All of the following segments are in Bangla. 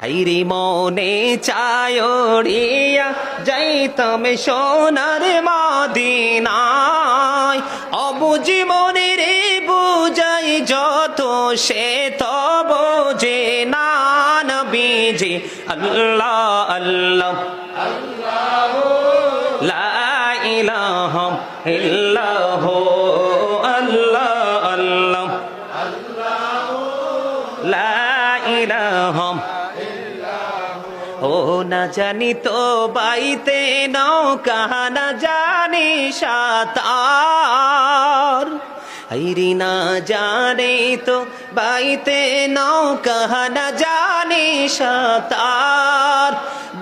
হাইরে মনে চায়রিয়া যাইতাম সোনার মদিনায় অবুঝ মনে রে বুঝাই যত সে তো বোঝে না নবীজি আল্লাহ আল্লাহ লা ইলাহা ইল্লাল্লাহ আল্লাহ আল্লাহ লা ইলাহা ও না জানি তো বাইতে নৌকা না জানি সাঁতার হাইরি না জানে তো বাইতে নৌকা না জানি সাঁতার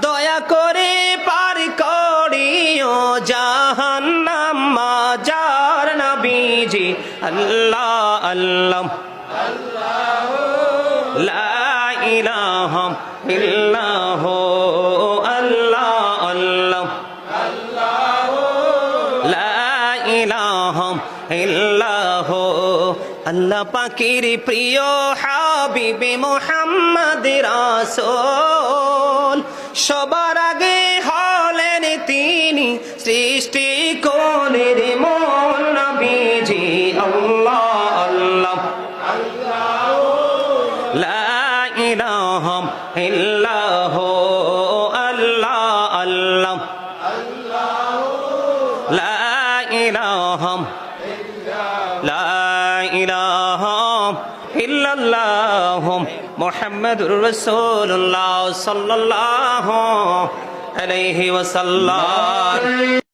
দয়া করে পার করিও জাহান্নাম মাজার নবীজি আল্লাহ আল্লাহ লা ইলাহা ইল্লাল্লাহ আল্লাহ আল্লাহ লা ইলাহা ইল্লাল্লাহ আল্লাহ পাকের প্রিয় হাবিবে মুহাম্মদ রাসূল সবার আগে হলেন তিনি সৃষ্টি কোনের মূল নবীজি আল্লাহ আল্লাহ লা ইলাহা ইল্লাল্লাহ আল্লাহ আল্লাহ লা ইলাহা ইল্লাল্লাহ মুহাম্মাদুর রাসূলুল্লাহ সাল্লাল্লাহু আলাইহি ওয়াসাল্লাম।